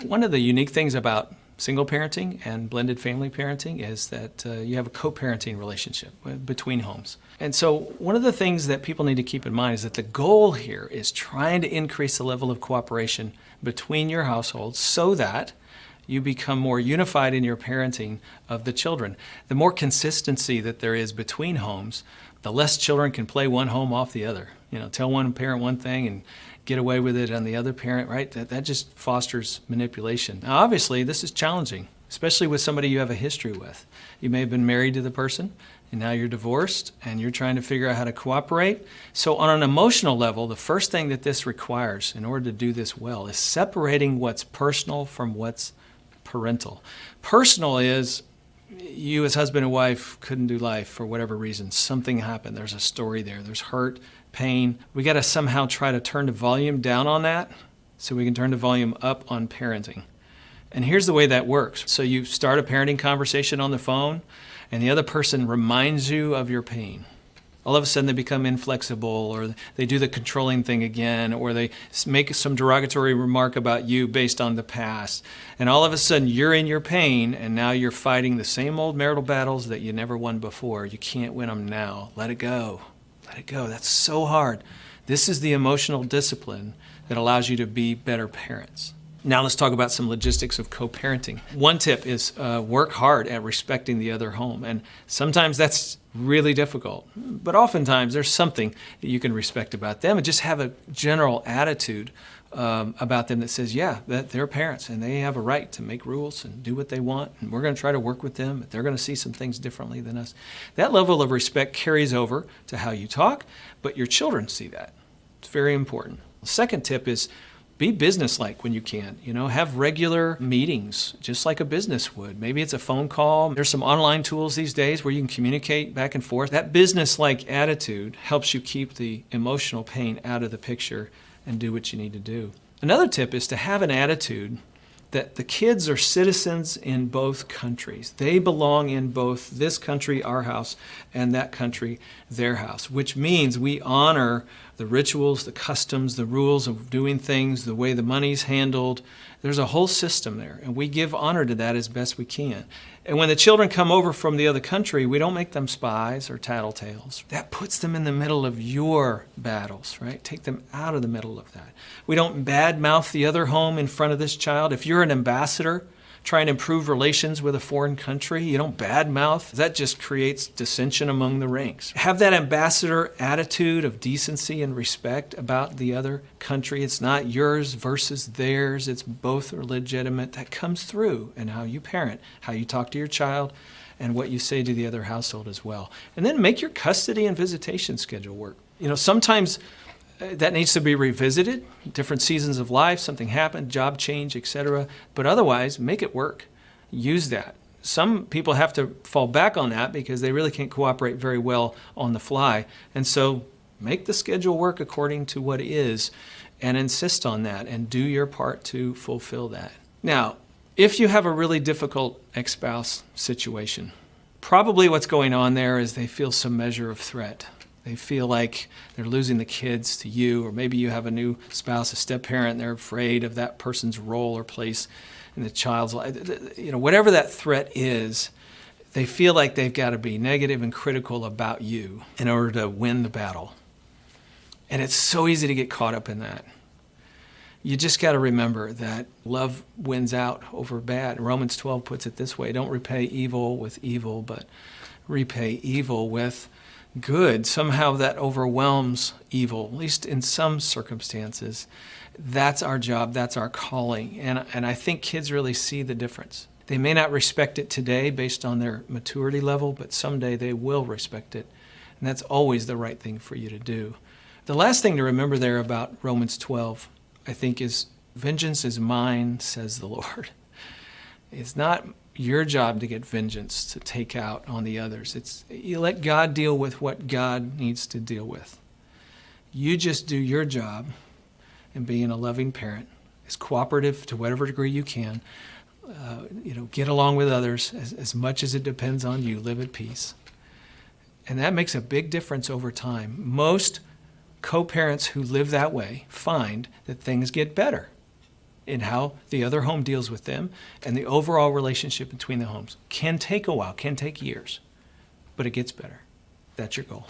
One of the unique things about single parenting and blended family parenting is that you have a co-parenting relationship between homes. And so one of the things that people need to keep in mind is that the goal here is trying to increase the level of cooperation between your households so that you become more unified in your parenting of the children. The more consistency that there is between homes, the less children can play one home off the other. Tell one parent one thing and get away with it on the other parent, right? That just fosters manipulation. Now, obviously, this is challenging, especially with somebody you have a history with. You may have been married to the person, and now you're divorced, and you're trying to figure out how to cooperate. So on an emotional level, the first thing that this requires in order to do this well is separating what's personal from what's parental. Personal is you as husband and wife couldn't do life for whatever reason. Something happened. There's a story there. There's hurt, pain. We got to somehow try to turn the volume down on that so we can turn the volume up on parenting. And here's the way that works. So you start a parenting conversation on the phone, and the other person reminds you of your pain. All of a sudden they become inflexible, or they do the controlling thing again, or they make some derogatory remark about you based on the past. And all of a sudden you're in your pain, and now you're fighting the same old marital battles that you never won before. You can't win them now. Let it go. Let it go. That's so hard. This is the emotional discipline that allows you to be better parents. Now let's talk about some logistics of co-parenting. One tip is work hard at respecting the other home. And sometimes that's really difficult. But oftentimes there's something that you can respect about them, and just have a general attitude about them that says, yeah, that they're parents and they have a right to make rules and do what they want. And we're going to try to work with them. They're going to see some things differently than us. That level of respect carries over to how you talk, but your children see that. It's very important. The second tip is be businesslike when you can. Have regular meetings, just like a business would. Maybe it's a phone call. There's some online tools these days where you can communicate back and forth. That business-like attitude helps you keep the emotional pain out of the picture and do what you need to do. Another tip is to have an attitude that the kids are citizens in both countries. They belong in both this country, our house, and that country, their house, which means we honor the rituals, the customs, the rules of doing things, the way the money's handled. There's a whole system there, and we give honor to that as best we can. And when the children come over from the other country, we don't make them spies or tattletales. That puts them in the middle of your battles, right? Take them out of the middle of that. We don't badmouth the other home in front of this child. If you're an ambassador trying to improve relations with a foreign country, you don't badmouth. That just creates dissension among the ranks. Have that ambassador attitude of decency and respect about the other country. It's not yours versus theirs. It's both are legitimate. That comes through in how you parent, how you talk to your child, and what you say to the other household as well. And then make your custody and visitation schedule work. Sometimes that needs to be revisited, different seasons of life, something happened, job change, etc. But otherwise, make it work. Use that. Some people have to fall back on that because they really can't cooperate very well on the fly. And so make the schedule work according to what is, and insist on that and do your part to fulfill that. Now, if you have a really difficult ex-spouse situation, probably what's going on there is they feel some measure of threat. They feel like they're losing the kids to you, or maybe you have a new spouse, a step-parent, and they're afraid of that person's role or place in the child's life. Whatever that threat is, they feel like they've got to be negative and critical about you in order to win the battle. And it's so easy to get caught up in that. You just got to remember that love wins out over bad. Romans 12 puts it this way: don't repay evil with evil, but repay evil with good. Somehow that overwhelms evil, at least in some circumstances. That's our job. That's our calling. And I think kids really see the difference. They may not respect it today based on their maturity level, but someday they will respect it. And that's always the right thing for you to do. The last thing to remember there about Romans 12, I think, is vengeance is mine, says the Lord. It's not your job to get vengeance, to take out on the others. You let God deal with what God needs to deal with. You just do your job in being a loving parent, as cooperative to whatever degree you can. Get along with others as much as it depends on you. Live at peace. And that makes a big difference over time. Most co-parents who live that way find that things get better. in how the other home deals with them, and the overall relationship between the homes. Can take a while, can take years, but it gets better. That's your goal.